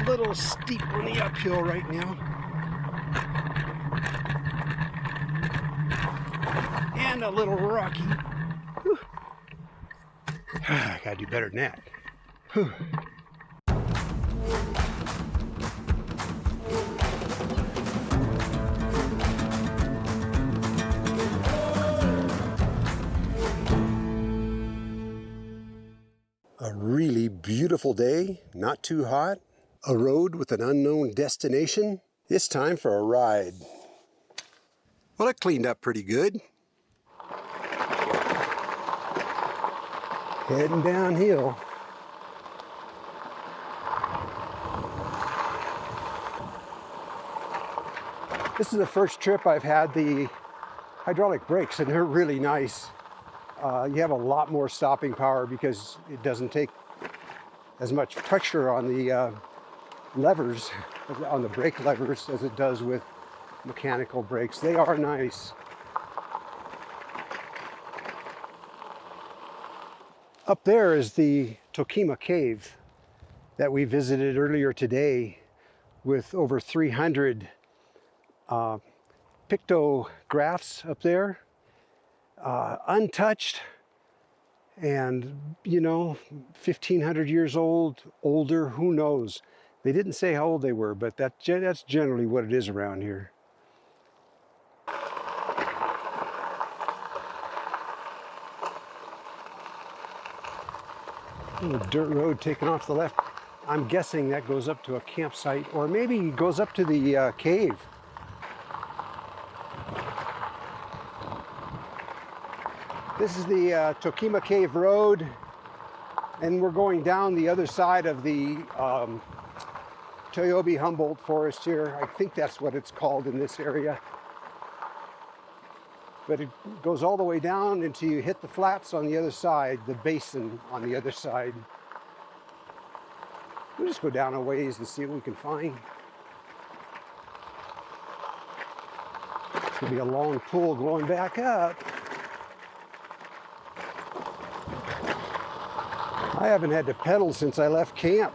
little steep on the uphill right now. And a little rocky. Whew. I gotta do better than that. Whew. A really beautiful day, not too hot, a road with an unknown destination. It's time for a ride. Well, it cleaned up pretty good. Heading downhill. This is the first trip I've had the hydraulic brakes, and they're really nice. You have a lot more stopping power because it doesn't take as much pressure on the levers, on the brake levers, as it does with mechanical brakes. They are nice. Up there is the Toquima Cave that we visited earlier today with over 300 pictographs up there. Untouched, and 1,500 years old, older, who knows. They didn't say how old they were, but that's generally what it is around here. Little dirt road taken off the left. I'm guessing that goes up to a campsite, or maybe goes up to the cave. This is the Toquima Cave Road, and we're going down the other side of the Toyobi Humboldt Forest here. I think that's what it's called in this area. But it goes all the way down until you hit the flats on the other side, the basin on the other side. We'll just go down a ways and see what we can find. It's gonna be a long pull going back up. I haven't had to pedal since I left camp.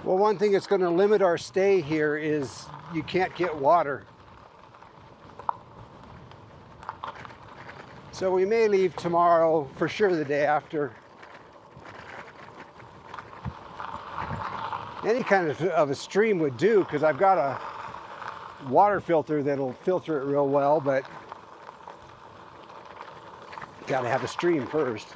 Well, one thing that's going to limit our stay here is you can't get water. So we may leave tomorrow, for sure the day after. Any kind of a stream would do, because I've got a water filter that'll filter it real well, but got to have a stream first.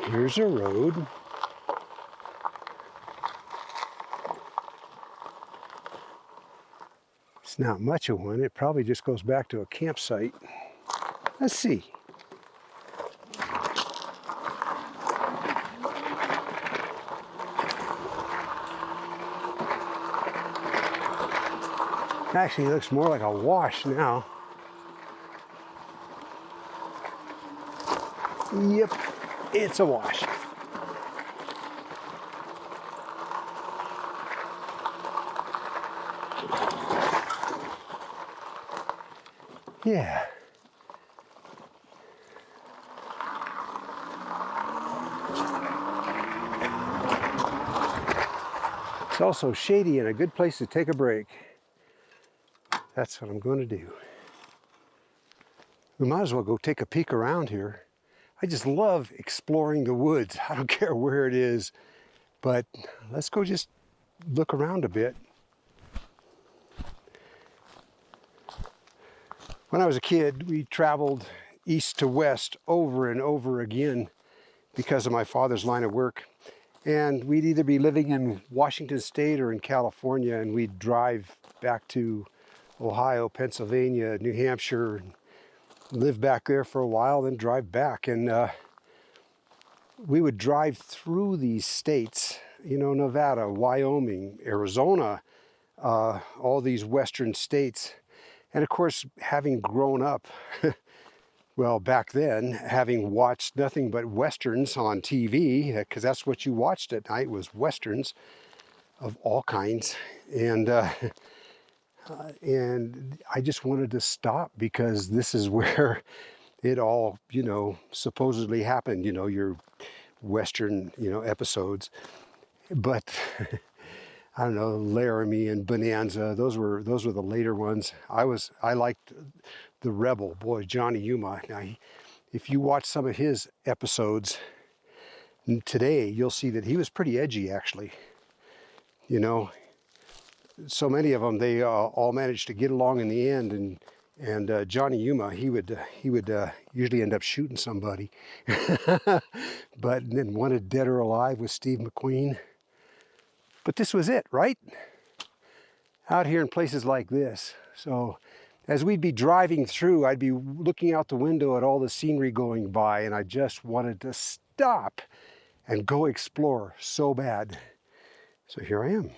Here's a road. It's not much of one. It probably just goes back to a campsite. Let's see. Actually, it looks more like a wash now. Yep, it's a wash. Yeah. It's also shady and a good place to take a break. That's what I'm going to do. We might as well go take a peek around here. I just love exploring the woods. I don't care where it is, but let's go just look around a bit. When I was a kid, we traveled east to west over and over again because of my father's line of work. And we'd either be living in Washington State or in California, and we'd drive back to Ohio, Pennsylvania, New Hampshire, and live back there for a while, then drive back. And we would drive through these states, Nevada, Wyoming, Arizona, all these western states. And of course, having grown up Well, back then, having watched nothing but Westerns on TV, because that's what you watched at night, was Westerns of all kinds. And and I just wanted to stop, because this is where it all, supposedly happened, your Western, episodes. But I don't know, Laramie and Bonanza, those were the later ones. I liked the Rebel, boy, Johnny Yuma. Now, if you watch some of his episodes today, you'll see that he was pretty edgy, actually. So many of them, they all managed to get along in the end, and Johnny Yuma, he would usually end up shooting somebody. But then Wanted Dead or Alive with Steve McQueen. But this was it, right? Out here in places like this. So as we'd be driving through, I'd be looking out the window at all the scenery going by, and I just wanted to stop and go explore so bad. So here I am.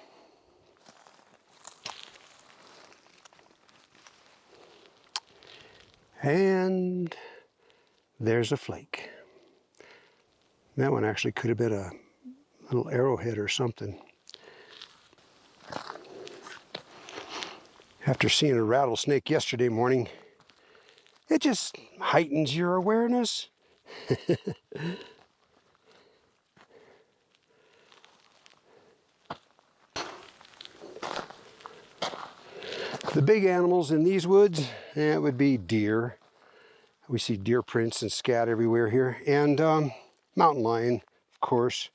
And there's a flake. That one actually could have been a little arrowhead or something. After seeing a rattlesnake yesterday morning, it just heightens your awareness. The big animals in these woods, it would be deer. We see deer prints and scat everywhere here. And mountain lion, of course.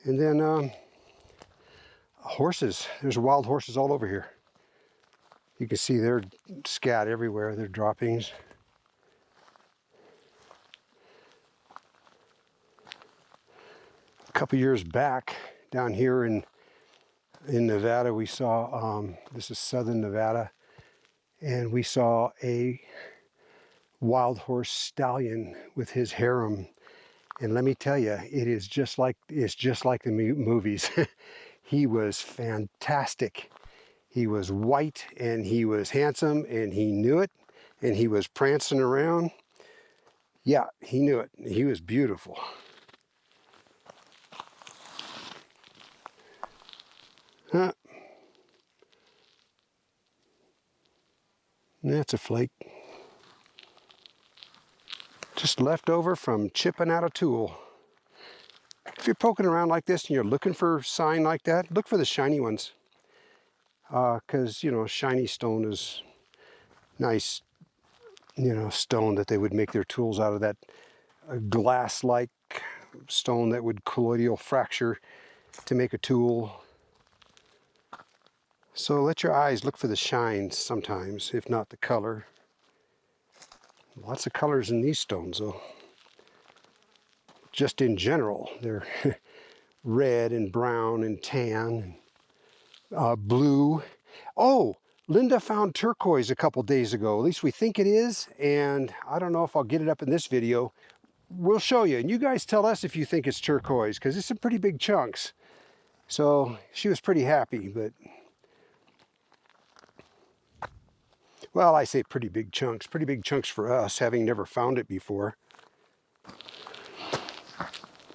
And then horses. There's wild horses all over here. You can see their scat everywhere, their droppings. A couple years back, down here in Nevada, we saw, this is southern Nevada, and we saw a wild horse stallion with his harem. And let me tell you, it's just like the movies. He was fantastic. He was white, and he was handsome, and he knew it, and he was prancing around. Yeah, he knew it. He was beautiful. Huh. That's a flake. Just left over from chipping out a tool. If you're poking around like this and you're looking for a sign like that, look for the shiny ones. Because, shiny stone is nice, stone that they would make their tools out of, that glass-like stone that would colloidal fracture to make a tool. So let your eyes look for the shines sometimes, if not the color. Lots of colors in these stones, though. Just in general, they're red and brown and tan, and blue. Oh, Linda found turquoise a couple days ago. At least we think it is, and I don't know if I'll get it up in this video. We'll show you, and you guys tell us if you think it's turquoise, because it's some pretty big chunks. So she was pretty happy, but... Well, I say pretty big chunks for us, having never found it before.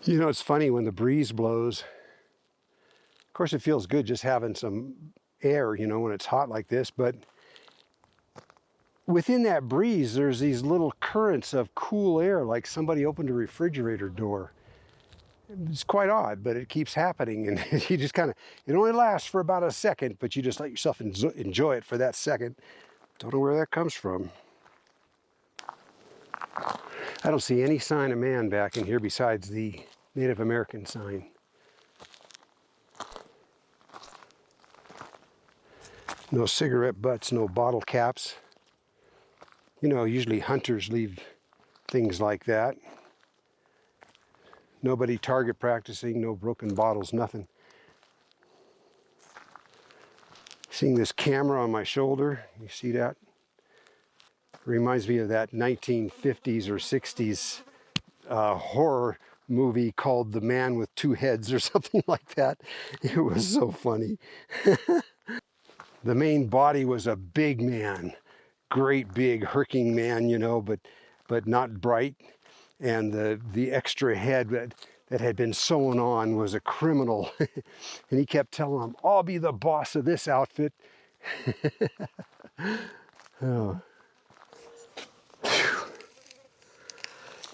It's funny when the breeze blows. Of course, it feels good just having some air, when it's hot like this, but within that breeze, there's these little currents of cool air, like somebody opened a refrigerator door. It's quite odd, but it keeps happening, and you just it only lasts for about a second, but you just let yourself enjoy it for that second. Don't know where that comes from. I don't see any sign of man back in here besides the Native American sign. No cigarette butts, no bottle caps. Usually hunters leave things like that. Nobody target practicing, no broken bottles, nothing. Seeing this camera on my shoulder, you see that? Reminds me of that 1950s or 60s horror movie called The Man with Two Heads or something like that. It was so funny. The main body was a big man, great big hulking man, but but not bright. And the extra head that had been sewn on was a criminal. And he kept telling him, I'll be the boss of this outfit. Oh.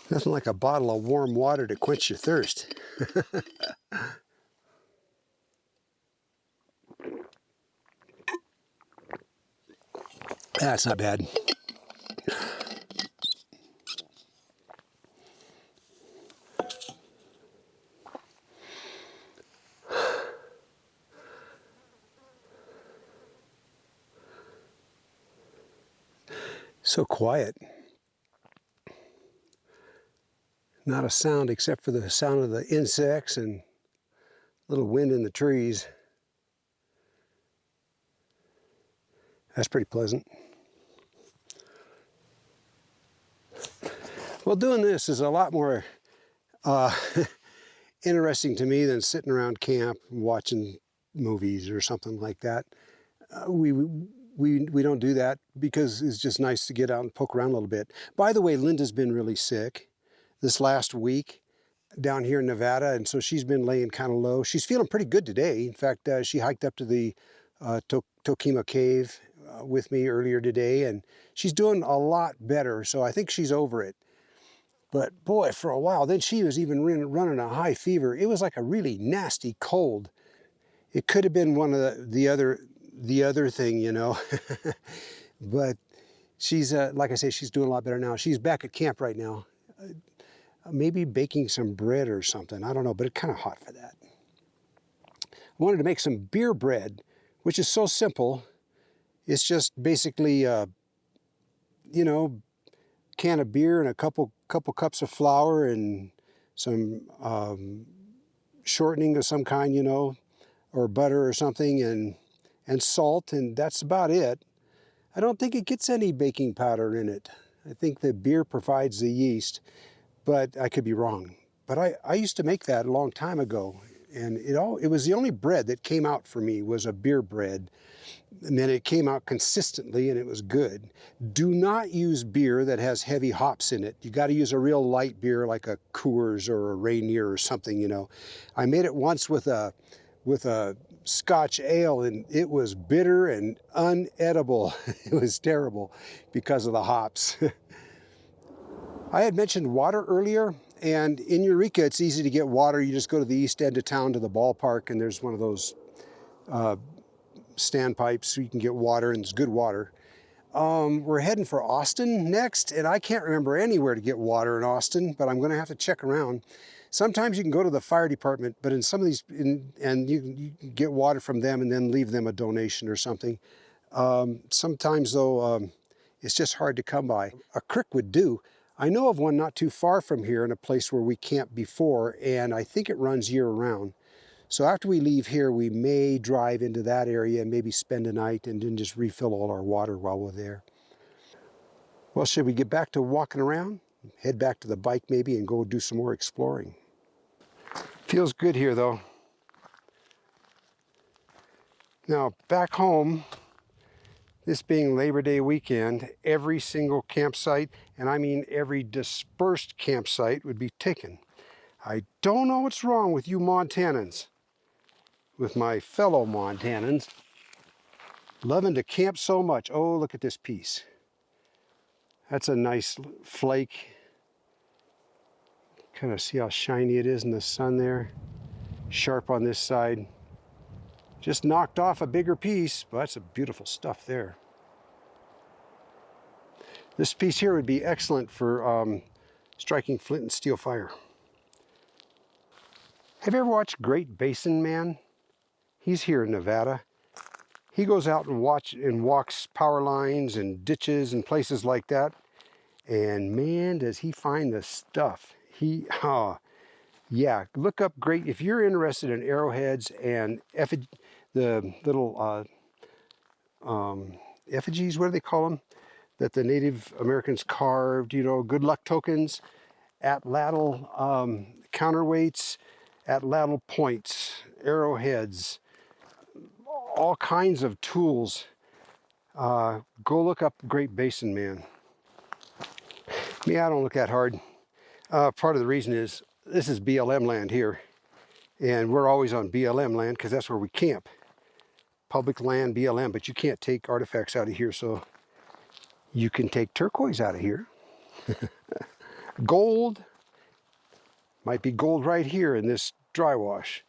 Nothing like a bottle of warm water to quench your thirst. That's not bad. So quiet. Not a sound except for the sound of the insects and a little wind in the trees. That's pretty pleasant. Well, doing this is a lot more interesting to me than sitting around camp and watching movies or something like that. We don't do that because it's just nice to get out and poke around a little bit. By the way, Linda's been really sick this last week down here in Nevada, and so she's been laying kind of low. She's feeling pretty good today. In fact, she hiked up to the Toquima Cave with me earlier today, and she's doing a lot better, so I think she's over it. But boy, for a while, then she was even running a high fever. It was like a really nasty cold. It could have been one of the other thing, you know. But she's, like I say, she's doing a lot better now. She's back at camp right now. Maybe baking some bread or something. I don't know, but it's kind of hot for that. I wanted to make some beer bread, which is so simple. It's just basically, you know, can of beer and a couple cups of flour and some shortening of some kind, you know, or butter or something, and salt, and that's about it. I don't think it gets any baking powder in it. I think the beer provides the yeast, but I could be wrong. But I used to make that a long time ago, and it was the only bread that came out for me was a beer bread. And then it came out consistently and it was good. Do not use beer that has heavy hops in it. You got to use a real light beer like a Coors or a Rainier or something, you know. I made it once with a Scotch ale and it was bitter and unedible. It was terrible because of the hops. I had mentioned water earlier, and in Eureka it's easy to get water. You just go to the east end of town to the ballpark and there's one of those standpipes so you can get water, and it's good water. We're heading for Austin next, and I can't remember anywhere to get water in Austin, but I'm going to have to check around. Sometimes you can go to the fire department, but in some of these, and you can get water from them and then leave them a donation or something. Sometimes though, it's just hard to come by. A creek would do. I know of one not too far from here in a place where we camped before, and I think it runs year round. So after we leave here, we may drive into that area and maybe spend a night and then just refill all our water while we're there. Well, should we get back to walking around? Head back to the bike maybe and go do some more exploring. Feels good here though. Now back home, this being Labor Day weekend, every single campsite, and I mean every dispersed campsite, would be taken. I don't know what's wrong with you Montanans, with my fellow Montanans, loving to camp so much. Oh, look at this piece. That's a nice flake. Kind of see how shiny it is in the sun there. Sharp on this side. Just knocked off a bigger piece, but that's a beautiful stuff there. This piece here would be excellent for striking flint and steel fire. Have you ever watched Great Basin Man? He's here in Nevada. He goes out and walks power lines and ditches and places like that. And man, does he find the stuff. Yeah, look up Great, if you're interested in arrowheads and the little effigies, what do they call them? That the Native Americans carved, you know, good luck tokens, atlatl counterweights, atlatl points, arrowheads, all kinds of tools. Go look up Great Basin Man. Yeah, I don't look that hard. Part of the reason is this is BLM land here, and we're always on BLM land because that's where we camp. Public land, BLM, but you can't take artifacts out of here, so you can take turquoise out of here. Gold, might be gold right here in this dry wash.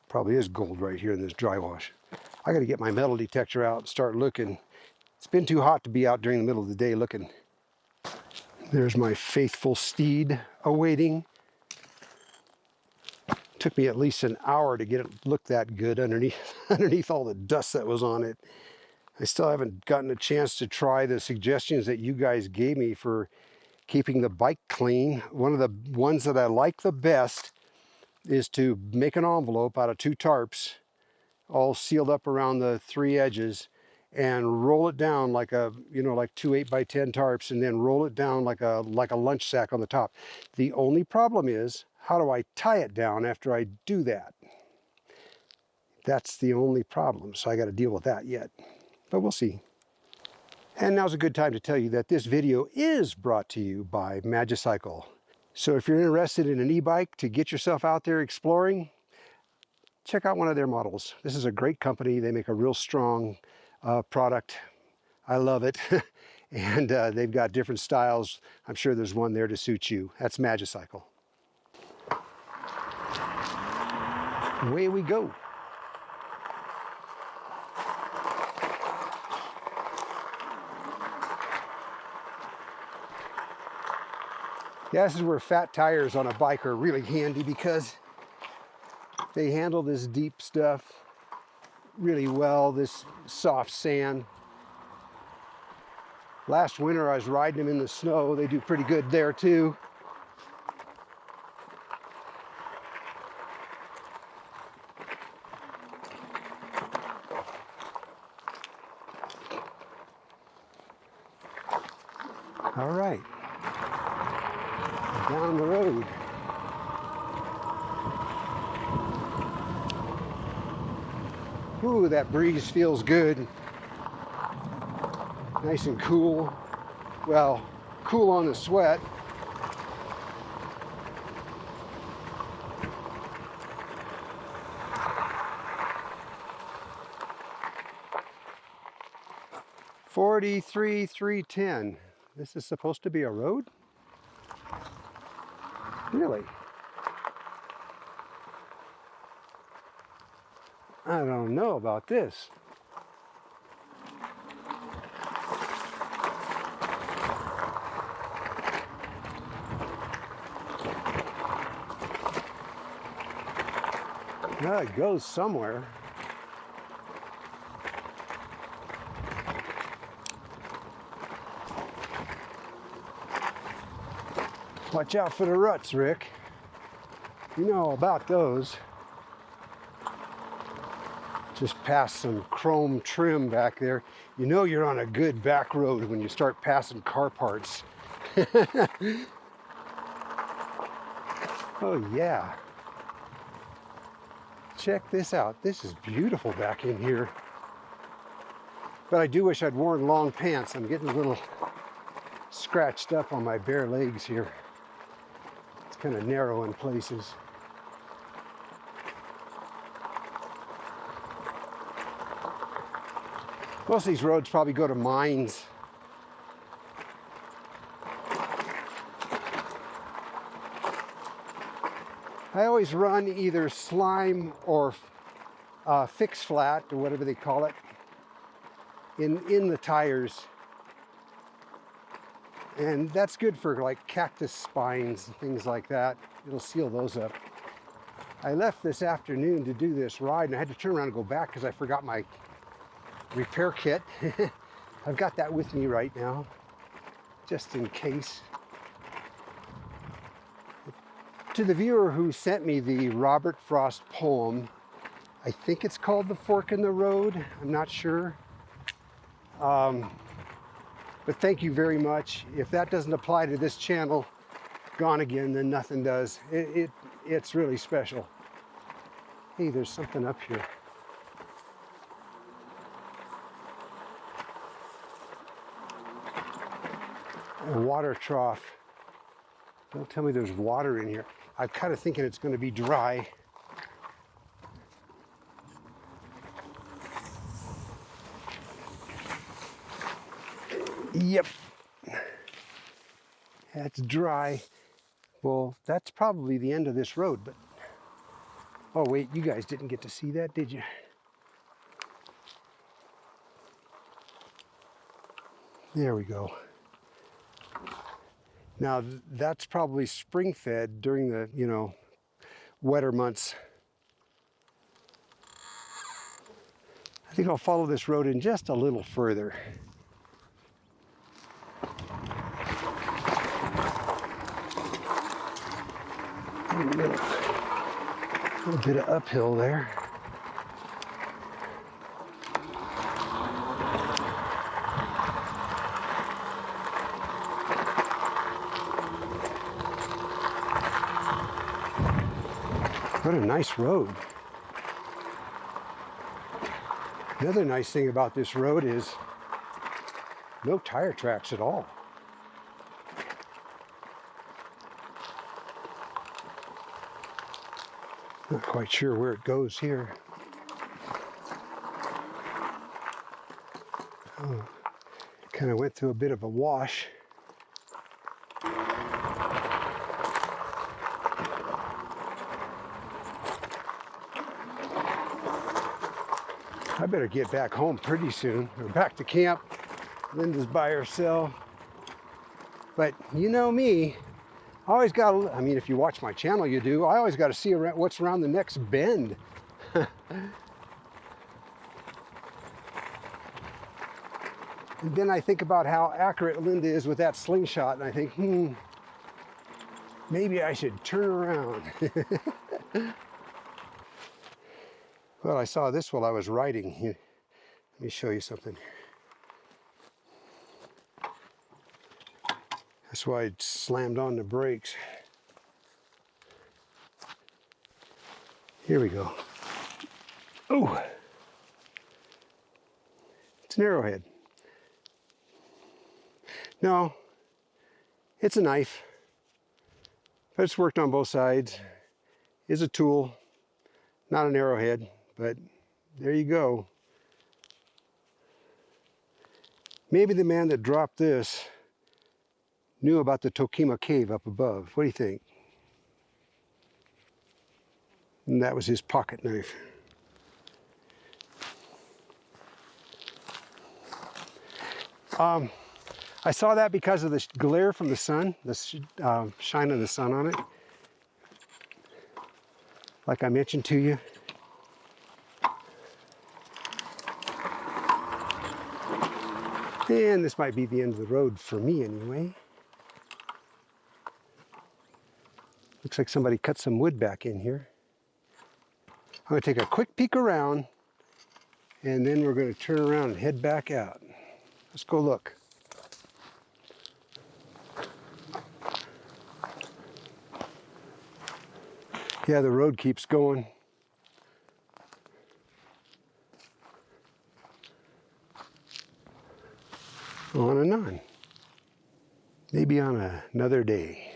Probably is gold right here in this dry wash. I got to get my metal detector out and start looking. It's been too hot to be out during the middle of the day looking. There's my faithful steed awaiting. Took me at least an hour to get it look that good underneath all the dust that was on it. I still haven't gotten a chance to try the suggestions that you guys gave me for keeping the bike clean. One of the ones that I like the best is to make an envelope out of 2 tarps, all sealed up around the 3 edges, and roll it down like a, like 2 8x10 tarps, and then roll it down like a lunch sack on the top. The only problem is, how do I tie it down after I do that? That's the only problem, so I got to deal with that yet, but we'll see. And now's a good time to tell you that this video is brought to you by Magicycle. So if you're interested in an e-bike to get yourself out there exploring, check out one of their models. This is a great company. They make a real strong product. I love it. And they've got different styles. I'm sure there's one there to suit you. That's Magicycle. Away we go. Yeah, this is where fat tires on a bike are really handy because they handle this deep stuff really well, this soft sand. Last winter I was riding them in the snow. They do pretty good there too. All right, down the road. Ooh, that breeze feels good. Nice and cool. Well, cool on the sweat. $43,310. This is supposed to be a road? Really? I don't know about this. Well, it goes somewhere. Watch out for the ruts, Rick. You know all about those. Just past some chrome trim back there. You know you're on a good back road when you start passing car parts. Oh yeah. Check this out. This is beautiful back in here. But I do wish I'd worn long pants. I'm getting a little scratched up on my bare legs here. It's kind of narrow in places. Most of these roads probably go to mines. I always run either slime or fix flat, or whatever they call it, in the tires. And that's good for like cactus spines and things like that. It'll seal those up. I left this afternoon to do this ride, and I had to turn around and go back because I forgot my repair kit. I've got that with me right now, just in case. To the viewer who sent me the Robert Frost poem, I think it's called The Fork in the Road. I'm not sure. But thank you very much. If that doesn't apply to this channel, Gonagain, then nothing does. It's really special. Hey, there's something up here. a water trough. Don't tell me there's water in here. I'm kind of thinking it's going to be dry. Yep. That's dry. Well, that's probably the end of this road, but oh wait, you guys didn't get to see that, did you? There we go. Now that's probably spring fed during the, wetter months. I think I'll follow this road in just a little further. A little bit of uphill there. What a nice road. Another nice thing about this road is no tire tracks at all. Not quite sure where it goes here. Oh, kind of went through a bit of a wash. I better get back home pretty soon, or back to camp. Linda's by herself. But you know me, I always got to, I mean, if you watch my channel, you do, I always got to see what's around the next bend. And then I think about how accurate Linda is with that slingshot, and I think, maybe I should turn around. Well, I saw this while I was riding. Here, let me show you something. That's why I slammed on the brakes. Here we go. Oh, it's an arrowhead. No, it's a knife, but it's worked on both sides. It's a tool, not an arrowhead. But there you go. Maybe the man that dropped this knew about the Toquima Cave up above. What do you think? And that was his pocket knife. I saw that because of the glare from the sun, the shine of the sun on it. Like I mentioned to you. And this might be the end of the road for me anyway. Looks like somebody cut some wood back in here. I'm going to take a quick peek around, and then we're going to turn around and head back out. Let's go look. Yeah, the road keeps going. On and on. Maybe on another day.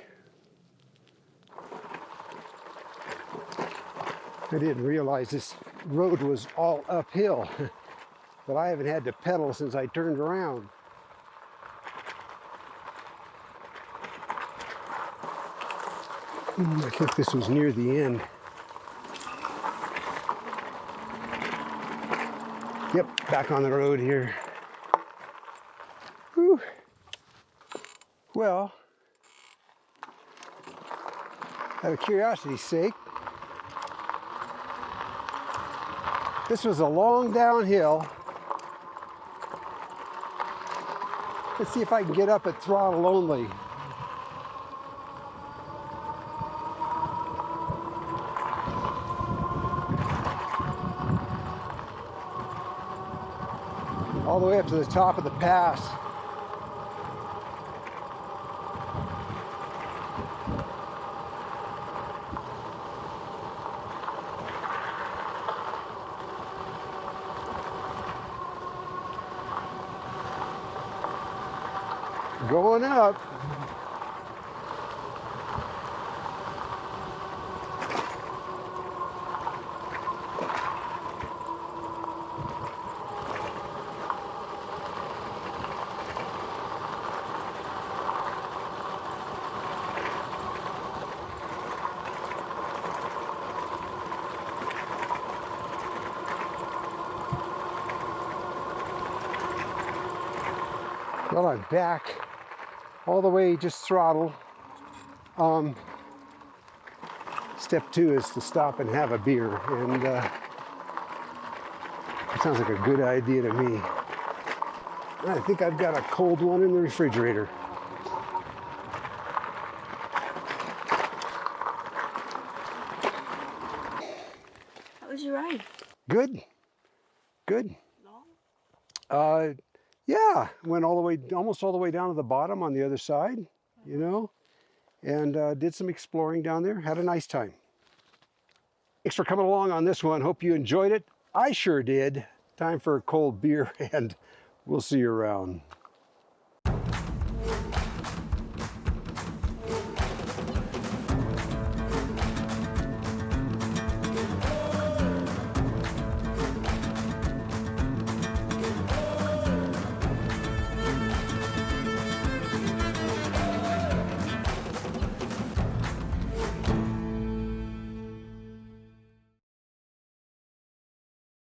I didn't realize this road was all uphill, but I haven't had to pedal since I turned around. I think this was near the end. Yep, back on the road here. Whew. Well, out of curiosity's sake, this was a long downhill. Let's see if I can get up at throttle only. All the way up to the top of the pass. going up. Well, I'm back all the way, just throttle. Step 2 is to stop and have a beer, and it sounds like a good idea to me. I think I've got a cold one in the refrigerator. How was your ride? Good, good. Long? Yeah, went all the way, almost all the way down to the bottom on the other side, you know, and did some exploring down there. Had a nice time. Thanks for coming along on this one. Hope you enjoyed it. I sure did. Time for a cold beer, and we'll see you around.